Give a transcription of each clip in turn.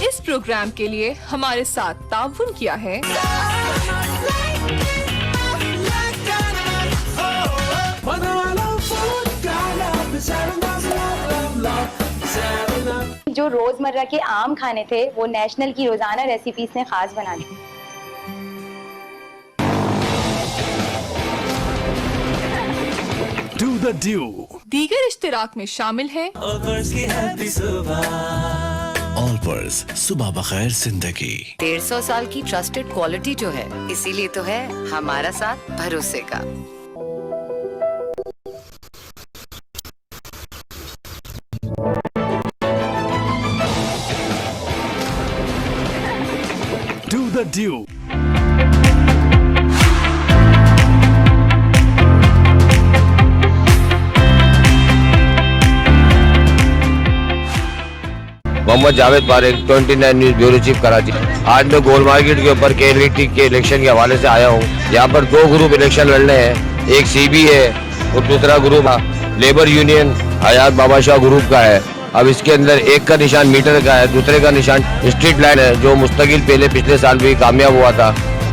इस प्रोग्राम के लिए हमारे साथ ताउन किया है जो रोजमर्रा के आम खाने थे वो नेशनल की रोजाना रेसिपीज ने खास बना दी। Do the do। दीगर इश्तिराक में शामिल है ऑलपर्स सुबह बखैर जिंदगी। 150 साल की ट्रस्टेड क्वालिटी जो है, इसीलिए तो है हमारा साथ भरोसे का। Do the do। Mohammad Javed Parekh, 29 news bureau chief Karachi. आज मैं गोल मार्केट के ऊपर केएलटी के इलेक्शन के हवाले से आया हूँ। यहाँ पर दो ग्रुप इलेक्शन लड़ने हैं, एक सीबी है और दूसरा ग्रुप लेबर यूनियन हयात बाबा शाह ग्रुप का है। अब इसके अंदर एक का निशान मीटर का है, दूसरे का निशान स्ट्रीट लाइट है, जो मुस्तकिल पहले पिछले साल भी कामयाब हुआ था।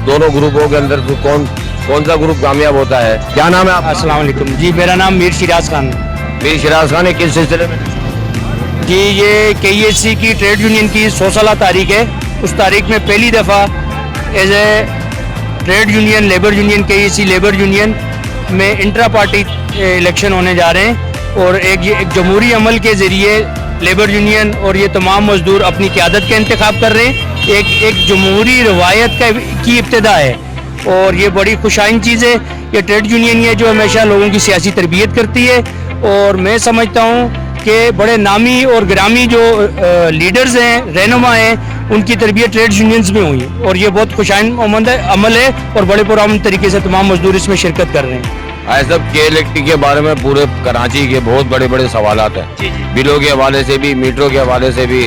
दोनों ग्रुपों के अंदर तो कौन सा ग्रुप कामयाब होता है? क्या नाम है? अस्सलाम वालेकुम जी, मेरा नाम मीर शिराज खान। मीर शिराज खान है, किस सिलसिले में? जी, ये केईएससी की ट्रेड यूनियन की 16 तारीख है। उस तारीख में पहली दफ़ा as a trade union labour union KESC labour union में इंट्रा पार्टी इलेक्शन होने जा रहे हैं और एक जमहूरी अमल के ज़रिए लेबर यूनियन और ये तमाम मजदूर अपनी क़यादत का इंतखाब कर रहे हैं। एक जमहूरी रवायत की इब्तिदा है और ये बड़ी खुशाइन चीज़ है। ये ट्रेड यूनियन है जो हमेशा लोगों की सियासी तरबियत करती है और मैं समझता हूँ कि बड़े नामी और ग्रामी जो लीडर्स हैं, रहनुमा हैं, उनकी तरबियत ट्रेड यूनियंस में हुई और ये बहुत खुशाइन अमल है और बड़े पुरअमन तरीके से तमाम मजदूर इसमें शिरकत कर रहे हैं। ऐसा केएलटी के बारे में पूरे कराची के बहुत बड़े बड़े सवालात हैं, बिलों के हवाले से भी, मीटरों के हवाले से भी,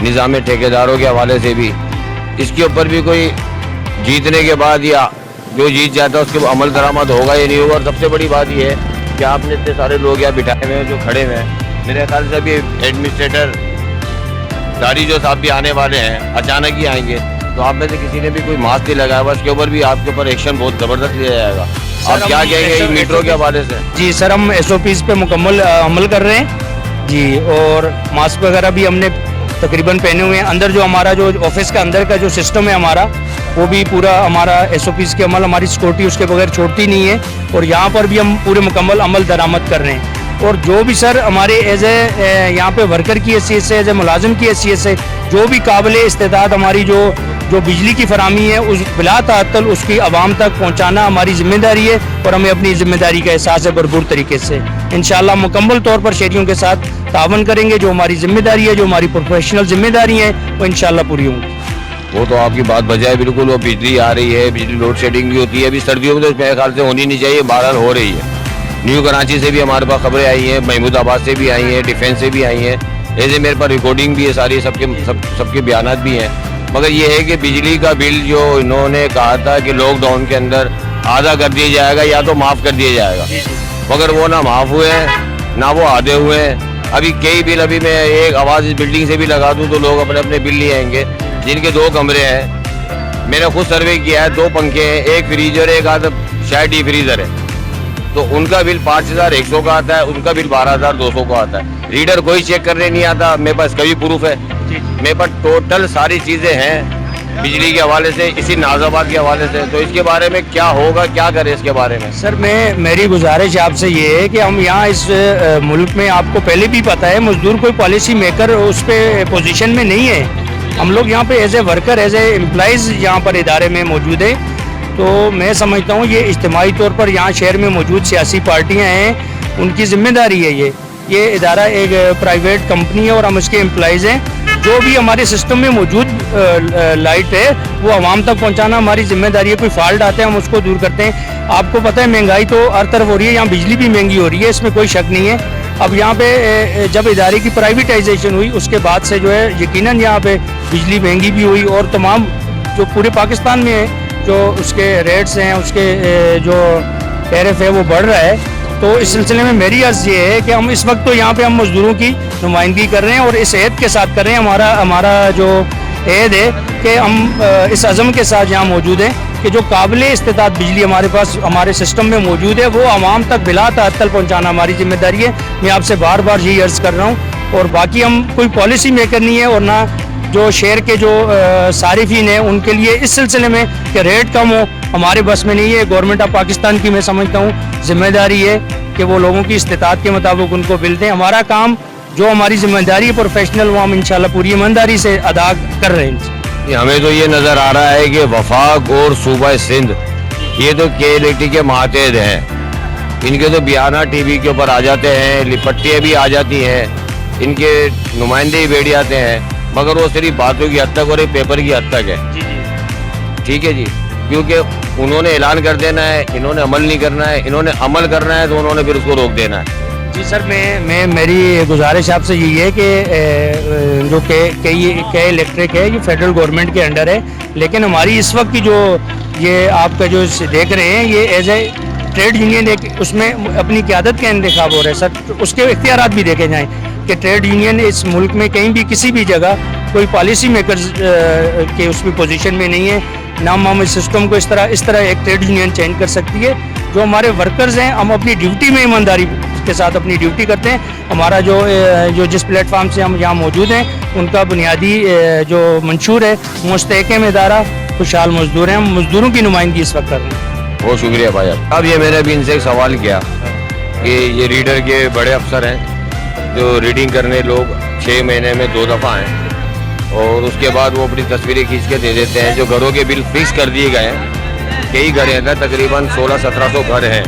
निज़ाम ठेकेदारों के हवाले से भी। इसके ऊपर भी कोई जीतने के बाद या जो जीत जाता है उसके अमल दरामद होगा या नहीं होगा। और सबसे बड़ी बात यह है कि आपने इतने सारे लोग यहाँ बिठाए हुए हैं जो खड़े हुए हैं। मेरे ख्याल से अभी एडमिनिस्ट्रेटर दारी जो साहब भी आने वाले हैं, अचानक ही आएंगे, तो आप में से किसी ने भी कोई मास्क नहीं लगाया, उसके ऊपर भी आपके ऊपर एक्शन बहुत ज़बरदस्त लिया जाएगा। आप क्या कहेंगे मीटरों के हवाले से? जी सर, हम SOPs पे मुकम्मल अमल कर रहे हैं जी, और मास्क वगैरह भी हमने तकरीबन पहने हुए हैं। अंदर जो हमारा जो ऑफिस का अंदर का जो सिस्टम है हमारा, वो भी पूरा हमारा SOPs के अमल, हमारी सिक्योरिटी उसके बगैर छोड़ती नहीं है और यहाँ पर भी हम पूरे मुकम्मल अमल दरामद कर रहे हैं। और जो भी सर हमारे एज ए यहाँ पे वर्कर की हैसियत से, एज ए मुलाजिम की हैसियत से जो भी काबिल इस्तेदाद हमारी जो बिजली की फरामी है, उस बिला ताअत्तुल उसकी आवाम तक पहुँचाना हमारी जिम्मेदारी है और हमें अपनी जिम्मेदारी का एहसास है भरपूर तरीके से। इंशाअल्लाह मुकम्मल तौर पर शहरियों के साथ तावन करेंगे। जो हमारी जिम्मेदारी है, जो हमारी प्रोफेशनल जिम्मेदारी है, वो इंशाअल्लाह पूरी होंगी। वो तो आपकी बात बजाय बिल्कुल। वो बिजली आ रही है, बिजली लोड शेडिंग भी होती है। अभी सर्दियों में तो मेरे ख्याल से होनी नहीं चाहिए, बहरहाल हो रही है। न्यू कराची से भी हमारे पास खबरें आई हैं, महमूदाबाद से भी आई हैं, डिफेंस से भी आई हैं। ऐसे मेरे पास रिकॉर्डिंग भी है सारी, सबके बयानात भी हैं। मगर ये है कि बिजली का बिल जो इन्होंने कहा था कि लॉकडाउन के अंदर आधा कर दिया जाएगा या तो माफ़ कर दिया जाएगा, मगर वो ना माफ़ हुए हैं ना वो आधे हुए हैं। अभी कई बिल, अभी मैं एक आवाज़ इस बिल्डिंग से भी लगा दूँ तो लोग अपने अपने बिल ले आएंगे। जिनके 2 कमरे हैं, मैंने खुद सर्वे किया है, 2 पंखे हैं, एक फ्रीजर है, एक आधा शायद डीप फ्रीज़र है, तो उनका बिल 5100 का आता है, उनका बिल 12200 का आता है। रीडर कोई चेक करने नहीं आता, मेरे पास कभी प्रूफ है, मेरे पास टोटल सारी चीज़ें हैं बिजली के हवाले से, इसी नाजाबाद के हवाले से। तो इसके बारे में क्या होगा, क्या करें इसके बारे में? सर, मेरी गुजारिश आपसे ये है कि हम यहाँ इस मुल्क में, आपको पहले भी पता है, मजदूर कोई पॉलिसी मेकर उस पर पोजीशन में नहीं है। हम लोग यहाँ पे as a worker, as a employees यहाँ पर इदारे में मौजूद है। तो मैं समझता हूँ ये इज्तिमाई तौर पर यहाँ शहर में मौजूद सियासी पार्टियाँ हैं, उनकी जिम्मेदारी है। ये इदारा एक प्राइवेट कंपनी है और हम उसके एम्प्लॉइज़ हैं। जो भी हमारे सिस्टम में मौजूद लाइट है वो आवाम तक पहुँचाना हमारी जिम्मेदारी है। कोई फॉल्ट आते हैं हम उसको दूर करते हैं। आपको पता है महंगाई तो हर तरफ हो रही है, यहाँ बिजली भी महंगी हो रही है, इसमें कोई शक नहीं है। अब यहाँ पे जब इदारे की प्राइवेटाइजेशन हुई उसके बाद से जो है यकीनन यहाँ पे बिजली महंगी भी हुई और तमाम जो पूरे पाकिस्तान में है जो उसके रेट्स हैं, उसके जो टैरिफ है वो बढ़ रहा है। तो इस सिलसिले में मेरी अर्ज़ ये है कि हम इस वक्त तो यहाँ पे हम मजदूरों की नुमाइंदगी कर रहे हैं और इस एहद के साथ कर रहे हैं। हमारा जो एद है कि हम इस अज़म के साथ यहाँ मौजूद हैं कि जो काबिल इस्तेताद बिजली हमारे पास हमारे सिस्टम में मौजूद है वो आवाम तक बिला ताअत्तल पहुँचाना हमारी जिम्मेदारी है। मैं आपसे बार बार यही अर्ज़ कर रहा हूँ। और बाकी हम कोई पॉलिसी मेकर नहीं है और ना जो शहर के जो सारिफीन हैं उनके लिए इस सिलसिले में कि रेट कम हो हमारे बस में नहीं है। गवर्नमेंट ऑफ पाकिस्तान की मैं समझता हूँ जिम्मेदारी है कि वो लोगों की इस्तेताअत के मुताबिक उनको बिल दें। हमारा काम जो हमारी जिम्मेदारी है प्रोफेशनल वो हम इंशाल्लाह पूरी ईमानदारी से अदा कर रहे हैं। हमें तो ये नज़र आ रहा है कि वफाक और सूबा सिंध ये तो KLAT के मातहत हैं। इनके तो बयाना TV के ऊपर आ जाते हैं, लिपट्टियाँ भी आ जाती हैं, इनके नुमाइंदे ही बैठ जाते हैं, मगर वो सिर्फ बातों की हद तक और एक पेपर की हद तक है। ठीक है जी, क्योंकि उन्होंने ऐलान कर देना है, इन्होंने अमल नहीं करना है, इन्होंने अमल करना है तो उन्होंने फिर उसको रोक देना है। जी सर, मैं मेरी गुजारिश आपसे यही है कि जो के इलेक्ट्रिक है ये फेडरल गवर्नमेंट के अंडर है, लेकिन हमारी इस वक्त की जो ये आपका जो देख रहे हैं ये एज ए ट्रेड यूनियन एक उसमें अपनी क़यादत का इंतखाब हो रहा है सर। तो उसके इख्तियारात भी देखे जाएँ कि ट्रेड यूनियन इस मुल्क में कहीं भी किसी भी जगह कोई पॉलिसी मेकर के उसमें पोजीशन में नहीं है। ना हम इस सिस्टम को इस तरह एक ट्रेड यूनियन चेंज कर सकती है। जो हमारे वर्कर्स हैं हम अपनी ड्यूटी में ईमानदारी के साथ अपनी ड्यूटी करते हैं। हमारा जो जिस प्लेटफार्म से हम यहाँ मौजूद हैं उनका बुनियादी जो मंशूर है मुस्तहकम इदारा खुशहाल मजदूर हैं। हम मजदूरों की नुमाइंदगी इस वक्त कर रहे हैं। बहुत शुक्रिया भाई। अब ये मैंने भी इनसे एक सवाल किया कि ये रीडर के बड़े अफसर हैं जो रीडिंग करने लोग 6 महीने में 2 दफ़ा हैं और उसके बाद वो अपनी तस्वीरें खींच के दे देते हैं। जो घरों के बिल फिक्स कर दिए गए हैं, कई घर हैं, तकरीबन 1600-1700 घर हैं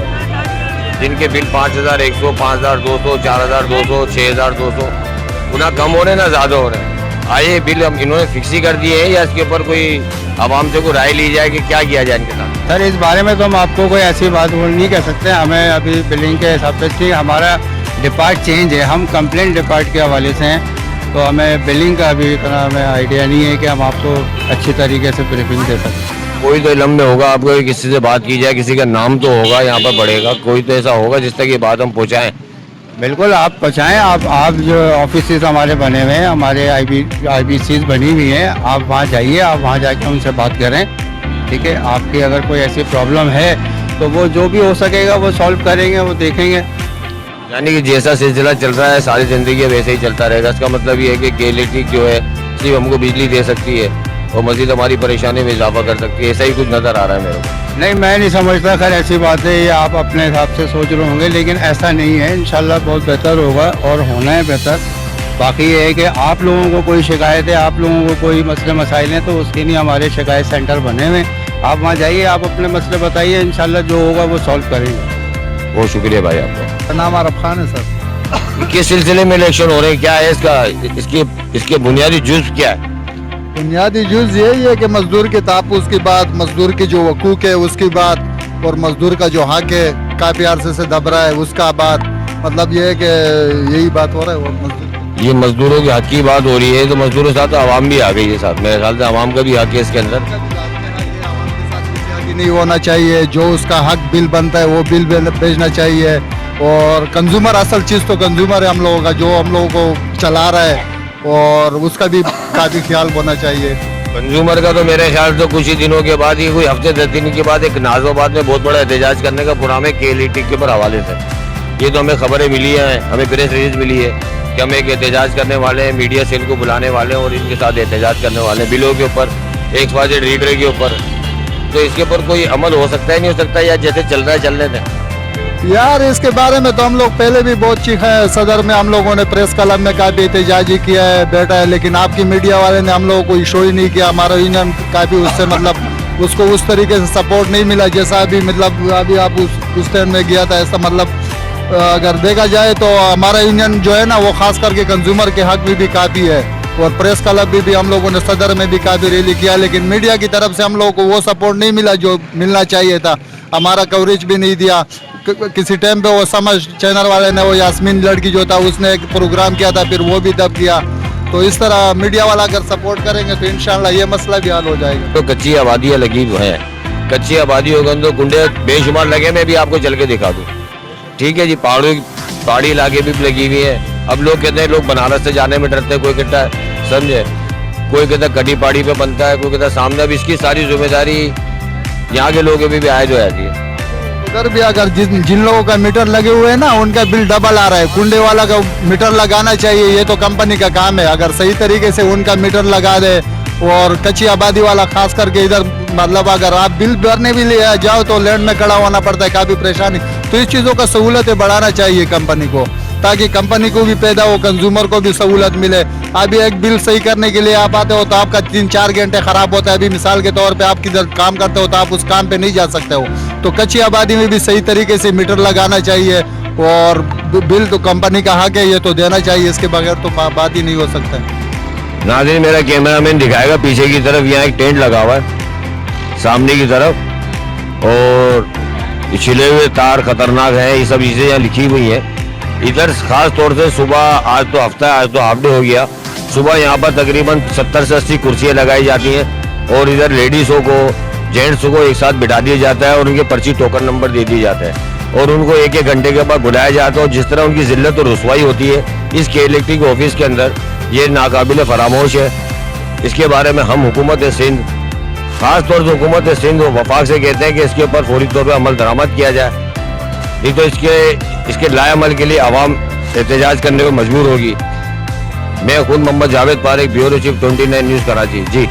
जिनके बिल 5100, 5200, 4200, 6200 गुना कम हो रहे हैं ना ज़्यादा हो रहे हैं। आइए बिल हम इन्होंने फिक्स ही कर दिए हैं या इसके ऊपर कोई आवाम से कोई राय ली जाए कि क्या किया जाए इनके साथ? सर इस बारे में तो हम आपको कोई ऐसी बात नहीं कह सकते। हमें अभी बिलिंग के हिसाब से ठीक हमारा डिपार्ट चेंज है, हम कंप्लेंट डिपार्ट के हवाले से हैं, तो हमें बिलिंग का अभी इतना हमें आइडिया नहीं है कि हम आपको अच्छी तरीके से ब्रीफिंग दे सकते। कोई तो इल्म में होगा आपको, किसी से बात की जाए, किसी का नाम तो होगा यहाँ पर बढ़ेगा, कोई तो ऐसा होगा जिस तक ये बात हम पहुँचाएँ। बिल्कुल आप पहुँचाएँ। आप जो ऑफिस हमारे बने हुए हैं, हमारे IBCs बनी हुई हैं, आप वहाँ जाइए, आप वहाँ जाके उनसे बात करें। ठीक है, आपकी अगर कोई ऐसी प्रॉब्लम है तो वो जो भी हो सकेगा वो सॉल्व करेंगे, वो देखेंगे। यानी कि जैसा सिलसिला चल रहा है सारी ज़िंदगी वैसे ही चलता रहेगा। इसका मतलब ये है कि KLAT जो है सिर्फ हमको बिजली दे सकती है और मज़ीद हमारी परेशानी में इजाफा कर सकती है। ऐसा ही कुछ नज़र आ रहा है मेरे को। नहीं, मैं नहीं समझता। खैर ऐसी बात है, ये आप अपने हिसाब से सोच रहे होंगे, लेकिन ऐसा नहीं है। इंशाल्लाह बहुत बेहतर होगा और होना है बेहतर। बाकी ये है कि आप लोगों को कोई शिकायत है, आप लोगों को कोई मसले मसाइल हैं तो उसके लिए हमारे शिकायत सेंटर बने हुए। आप वहाँ जाइए, आप अपने मसले बताइए, इंशाल्लाह जो होगा वो सॉल्व करेंगे। बहुत शुक्रिया भाई आपका। नाम आरफ खान है सर। किस सिलसिले में इलेक्शन हो रहे हैं, क्या है इसका इसके बुनियादी जुज़ क्या है? बुनियादी जुज़ यही है कि मजदूर के तापुस की बात, मजदूर की जो वकूक है उसकी बात और मजदूर का जो हक है काफ़ी अरसे से दब रहा है उसका बात। मतलब ये है कि यही बात हो रहा है। और ये मजदूरों के हक की बात हो रही है तो मजदूरों के साथ आवाम भी आ गई है साथ। मेरे ख्याल से आवाम का भी हक है इसके अंदर। नहीं होना चाहिए, जो उसका हक बिल बनता है वो बिल भेजना चाहिए। और कंज्यूमर असल चीज़ तो कंज्यूमर है हम लोगों का, जो हम लोगों को चला रहा है, और उसका भी काफ़ी ख्याल होना चाहिए। कंज्यूमर का तो मेरे ख्याल से कुछ ही दिनों के बाद ही, कोई हफ्ते 10 दिन के बाद एक नाज़ोबाद में बहुत बड़ा एहतजाज करने का प्रोग्राम है KLAT के ऊपर हवाले से। ये तो हमें खबरें मिली हैं, हमें प्रेस रिलीज मिली है कि हम एक एहतजाज करने वाले हैं, मीडिया सेल को बुलाने वाले हैं और इनके साथ एहतजाज करने वाले हैं बिलों के ऊपर, XYZ रीडर के ऊपर। तो इसके ऊपर कोई अमल हो सकता है नहीं हो सकता, या जैसे चल रहा है चलने दें? यार इसके बारे में तो हम लोग पहले भी बहुत चीखा है। सदर में हम लोगों ने प्रेस क्लब में काफ़ी एहतजाजी किया है, बैठा है, लेकिन आपकी मीडिया वाले ने हम लोगों को इशो ही नहीं किया। हमारा यूनियन काफ़ी उससे मतलब उसको उस तरीके से सपोर्ट नहीं मिला जैसा अभी मतलब अभी आप उस टाइम में गया था। ऐसा मतलब अगर देखा जाए तो हमारा यूनियन जो है ना वो खास करके कंज्यूमर के हक में भी काफ़ी है। और प्रेस क्लब भी हम लोगों ने सदर में भी काफ़ी रैली किया, लेकिन मीडिया की तरफ से हम लोगों को वो सपोर्ट नहीं मिला जो मिलना चाहिए था। हमारा कवरेज भी नहीं दिया। किसी टाइम पे वो समझ चैनल वाले ने, वो यास्मीन लड़की जो था उसने एक प्रोग्राम किया था, फिर वो भी दब किया। तो इस तरह मीडिया वाला अगर सपोर्ट करेंगे तो इंशाल्लाह ये मसला भी हल हो जाएगा। तो कच्ची आबादियाँ लगी हुई हैं, कच्ची आबादी होगा तो गुंडे बेशुमार लगे, मैं भी आपको चल के दिखा दूँ। ठीक है जी, पहाड़ी इलाके भी लगी हुई है। अब लोग कहते हैं लोग बनारस से जाने में डरते हैं, कोई कहता है समझे कोई कहता कटी पहाड़ी पे बनता है, कोई कहता सामने। अब इसकी सारी जिम्मेदारी यहाँ के लोगों पे भी आयद हो जाती है। उधर भी अगर जिन लोगों का मीटर लगे हुए हैं ना, उनका बिल डबल आ रहा है। कुंडे वाला का मीटर लगाना चाहिए, ये तो कंपनी का काम है। अगर सही तरीके से उनका मीटर लगा दे, और कच्ची आबादी वाला खास करके इधर मतलब अगर आप बिल भरने भी ले जाओ तो लैंड में खड़ा होना पड़ता है, काफी परेशानी। तो इस चीजों का सहूलतें बढ़ाना चाहिए कंपनी को, ताकि कंपनी को भी पैदा हो, कंज्यूमर को भी सहूलत मिले। अभी एक बिल सही करने के लिए आप आते हो तो आपका 3-4 घंटे खराब होता है। अभी मिसाल के तौर पे आप किधर काम करते हो तो आप उस काम पे नहीं जा सकते हो। तो कच्ची आबादी में भी सही तरीके से मीटर लगाना चाहिए, और बिल तो कंपनी का हक है, ये तो देना चाहिए। इसके बगैर तो बात ही नहीं हो सकता। नाज़रीन, मेरा कैमरामैन दिखाएगा पीछे की तरफ, यहाँ एक टेंट लगा हुआ है सामने की तरफ, और छिले हुए तार खतरनाक है, ये सब चीज़ें यहाँ लिखी हुई हैं। इधर खास तौर से सुबह, आज तो हफ्ता है, आज तो हाफ डे हो गया, सुबह यहाँ पर तकरीबन 70 से 80 कुर्सियाँ लगाई जाती हैं, और इधर लेडीज़ों को जेंट्स को एक साथ बिठा दिया जाता है, और उनके पर्ची टोकन नंबर दे दिया जाता है, और उनको 1-1 घंटे के बाद बुलाया जाता है। और जिस तरह उनकी जिल्लत और रुसवाई होती है इस इलेक्ट्रिक ऑफिस के अंदर, ये नाकाबिल फरामोश है। इसके बारे में हम हुकूमत सिंध, खास तौर से हुकूमत सिंध और वफाक से कहते हैं कि इसके ऊपर फौरी तौर पर अमल दरामद किया जाए, नहीं तो इसके लाएअमल के लिए आवाम एहतजाज करने को मजबूर होगी। मैं खुद Mohammad Javed Parekh, bureau chief 29 news Karachi. जी।